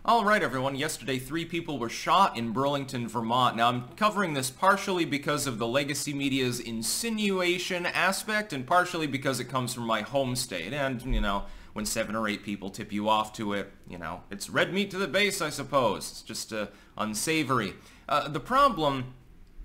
All right, everyone. Yesterday, 3 people were shot in Burlington, Vermont. Now, I'm covering this partially because of the legacy media's insinuation aspect and partially because it comes from my home state. And, when 7 or 8 people tip you off to it, it's red meat to the base, I suppose. It's just unsavory. The problem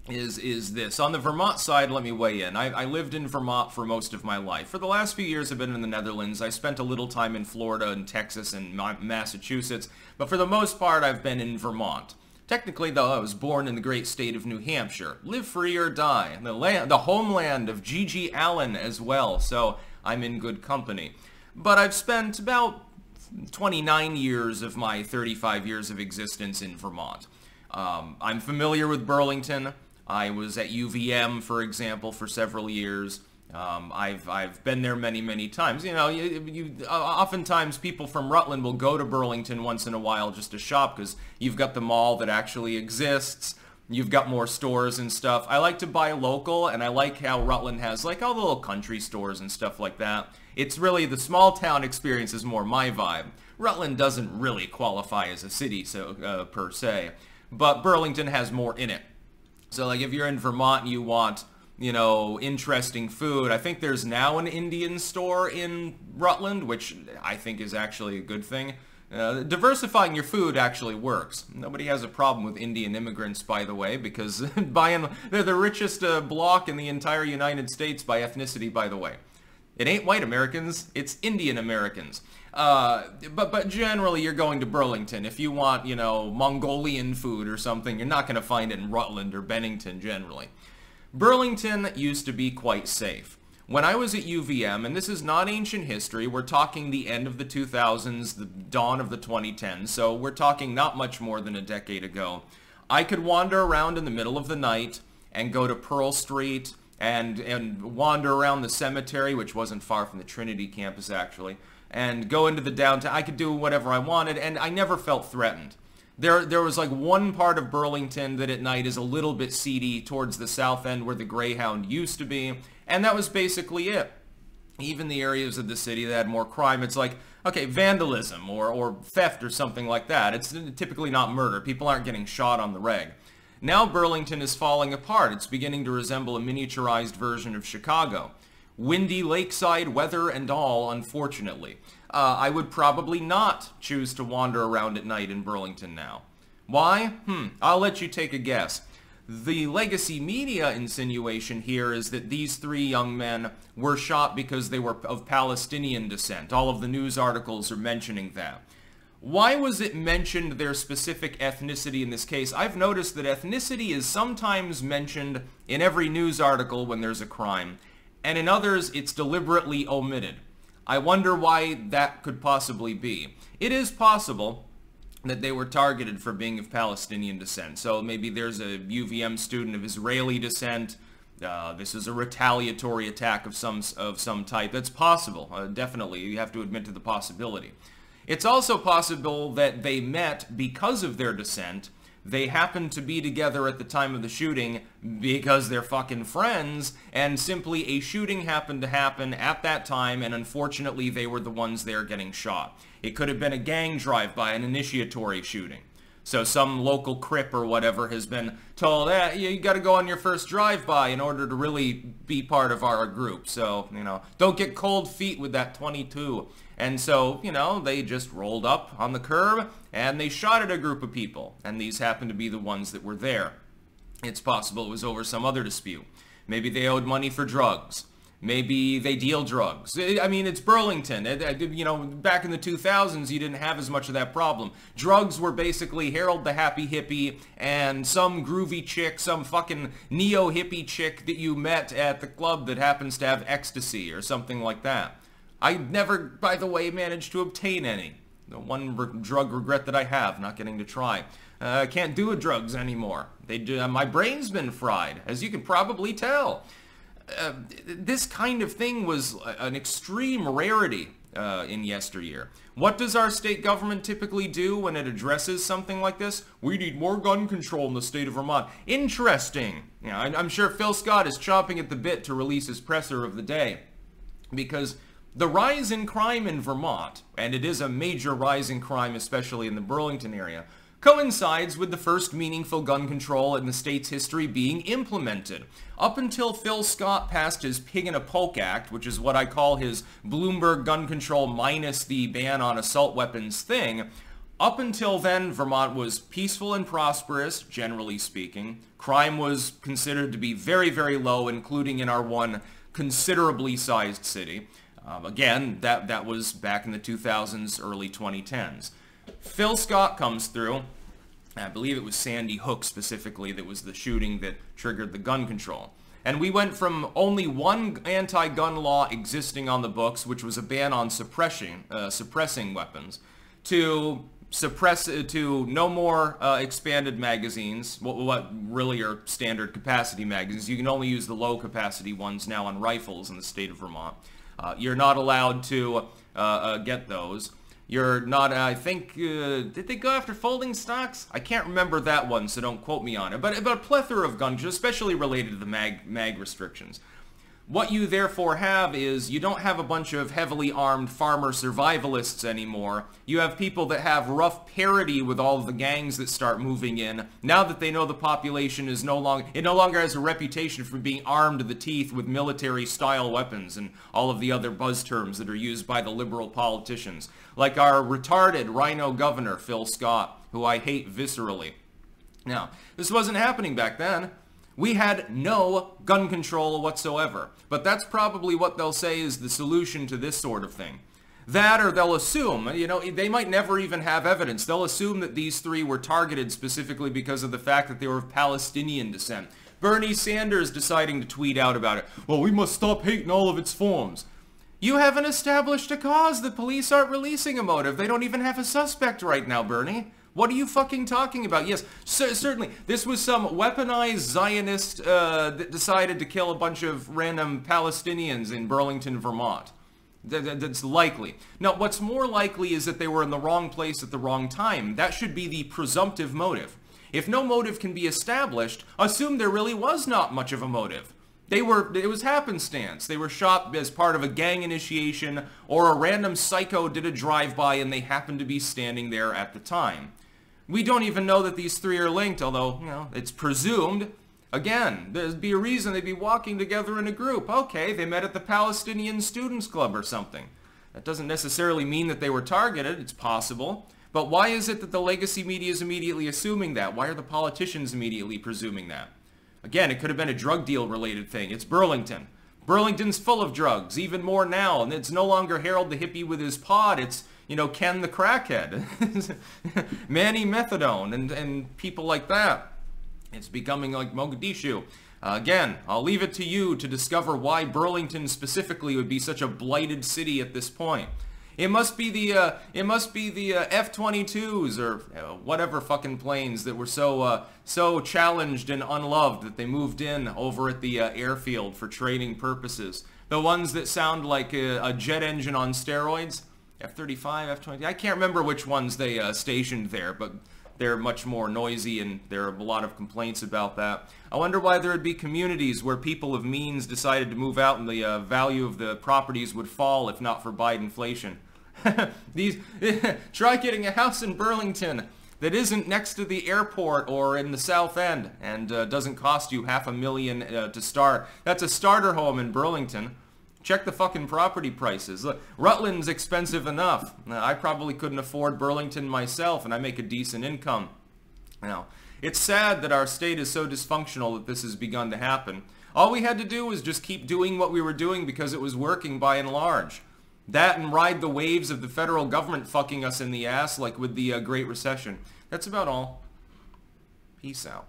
is this. On the Vermont side, let me weigh in. I lived in Vermont for most of my life. For the last few years, I've been in the Netherlands. I spent a little time in Florida and Texas and Massachusetts, but for the most part, I've been in Vermont. Technically, though, I was born in the great state of New Hampshire. Live free or die. The homeland of G.G. Allen as well, so I'm in good company. But I've spent about 29 years of my 35 years of existence in Vermont. I'm familiar with Burlington. I was at UVM, for example, for several years. I've been there many times. Oftentimes people from Rutland will go to Burlington once in a while just to shop because you've got the mall that actually exists. You've got more stores and stuff. I like to buy local, and I like how Rutland has like all the little country stores and stuff like that. It's really the small town experience is more my vibe. Rutland doesn't really qualify as a city, per se, but Burlington has more in it. So like if you're in Vermont and you want, interesting food, I think there's now an Indian store in Rutland, which I think is actually a good thing. Diversifying your food actually works. Nobody has a problem with Indian immigrants, by the way, because they're the richest bloc in the entire United States by ethnicity, by the way. It ain't white Americans, it's Indian Americans. But generally, you're going to Burlington. If you want, Mongolian food or something, you're not going to find it in Rutland or Bennington, generally. Burlington used to be quite safe. When I was at UVM, and this is not ancient history, we're talking the end of the 2000s, the dawn of the 2010s, so we're talking not much more than a decade ago. I could wander around in the middle of the night and go to Pearl Street and wander around the cemetery, which wasn't far from the Trinity campus, actually, and go into the downtown. I could do whatever I wanted, and I never felt threatened. There was like one part of Burlington that at night is a little bit seedy towards the south end where the Greyhound used to be, and that was basically it. Even the areas of the city that had more crime, it's like, okay, vandalism or theft or something like that. It's typically not murder. People aren't getting shot on the reg. Now Burlington is falling apart. It's beginning to resemble a miniaturized version of Chicago. Windy lakeside weather and all, unfortunately. I would probably not choose to wander around at night in Burlington now. Why? I'll let you take a guess. The legacy media insinuation here is that these 3 young men were shot because they were of Palestinian descent. All of the news articles are mentioning that. Why was it mentioned their specific ethnicity in this case? I've noticed that ethnicity is sometimes mentioned in every news article when there's a crime, and in others it's deliberately omitted. I wonder why that could possibly be. It is possible that they were targeted for being of Palestinian descent. So maybe there's a UVM student of Israeli descent. This is a retaliatory attack of some type. That's possible. Definitely, you have to admit to the possibility. It's also possible that they met because of their descent. They happened to be together at the time of the shooting because they're fucking friends, and simply a shooting happened to happen at that time, and unfortunately they were the ones there getting shot. It could have been a gang drive-by, an initiatory shooting. So some local crip or whatever has been told, you gotta go on your first drive-by in order to really be part of our group. So, don't get cold feet with that 22. And so, they just rolled up on the curb and they shot at a group of people. And these happened to be the ones that were there. It's possible it was over some other dispute. Maybe they owed money for drugs. Maybe they deal drugs. I mean, it's Burlington. Back in the 2000s, you didn't have as much of that problem. Drugs were basically Harold the Happy Hippie and some groovy chick, some fucking neo-hippie chick that you met at the club that happens to have ecstasy or something like that. I never, by the way, managed to obtain any. The one drug regret that I have, not getting to try. I can't do drugs anymore. My brain's been fried, as you can probably tell. This kind of thing was an extreme rarity in yesteryear. What does our state government typically do when it addresses something like this? We need more gun control in the state of Vermont. Interesting. I'm sure Phil Scott is chomping at the bit to release his presser of the day. Because The rise in crime in Vermont, and it is a major rise in crime especially in the Burlington area, coincides with the first meaningful gun control in the state's history being implemented. Up until Phil Scott passed his Pig in a Poke Act, which is what I call his Bloomberg gun control minus the ban on assault weapons thing, up until then, Vermont was peaceful and prosperous, generally speaking. Crime was considered to be very, very low, including in our one considerably sized city. Again, that was back in the 2000s, early 2010s. Phil Scott comes through. I believe it was Sandy Hook specifically that was the shooting that triggered the gun control. And we went from only one anti-gun law existing on the books, which was a ban on suppressing weapons, to no more expanded magazines, what really are standard capacity magazines. You can only use the low capacity ones now on rifles in the state of Vermont. You're not allowed to get those. You're not, I think, did they go after folding stocks? I can't remember that one, so don't quote me on it. But a plethora of guns, especially related to the mag restrictions. What you therefore have is, you don't have a bunch of heavily armed farmer survivalists anymore. You have people that have rough parity with all of the gangs that start moving in. Now that they know the population is no longer has a reputation for being armed to the teeth with military-style weapons and all of the other buzz terms that are used by the liberal politicians. Like our retarded rhino governor, Phil Scott, who I hate viscerally. Now, this wasn't happening back then. We had no gun control whatsoever. But that's probably what they'll say is the solution to this sort of thing. That, or they'll assume, they might never even have evidence. They'll assume that these three were targeted specifically because of the fact that they were of Palestinian descent. Bernie Sanders deciding to tweet out about it. Well, we must stop hate in all of its forms. You haven't established a cause. The police aren't releasing a motive. They don't even have a suspect right now, Bernie. What are you fucking talking about? Yes, certainly. This was some weaponized Zionist that decided to kill a bunch of random Palestinians in Burlington, Vermont. That's likely. Now, what's more likely is that they were in the wrong place at the wrong time. That should be the presumptive motive. If no motive can be established, assume there really was not much of a motive. It was happenstance. They were shot as part of a gang initiation, or a random psycho did a drive-by and they happened to be standing there at the time. We don't even know that these three are linked, although, it's presumed. Again, there'd be a reason they'd be walking together in a group. Okay, they met at the Palestinian Students Club or something. That doesn't necessarily mean that they were targeted. It's possible. But why is it that the legacy media is immediately assuming that? Why are the politicians immediately presuming that? Again, it could have been a drug deal related thing. It's Burlington. Burlington's full of drugs, even more now. And it's no longer Harold the hippie with his pod. It's, Ken the crackhead. Manny Methadone and people like that. It's becoming like Mogadishu. Again, I'll leave it to you to discover why Burlington specifically would be such a blighted city at this point. It must be the F-22s or whatever fucking planes that were so challenged and unloved that they moved in over at the airfield for training purposes. The ones that sound like a jet engine on steroids. F-35, F-20. I can't remember which ones they stationed there, but they're much more noisy and there are a lot of complaints about that. I wonder why there would be communities where people of means decided to move out and the value of the properties would fall if not for Bidenflation. Try getting a house in Burlington that isn't next to the airport or in the South End and doesn't cost you $500,000 to start. That's a starter home in Burlington. Check the fucking property prices. Look, Rutland's expensive enough. I probably couldn't afford Burlington myself, and I make a decent income. Now, it's sad that our state is so dysfunctional that this has begun to happen. All we had to do was just keep doing what we were doing because it was working by and large. That and ride the waves of the federal government fucking us in the ass like with the Great Recession. That's about all. Peace out.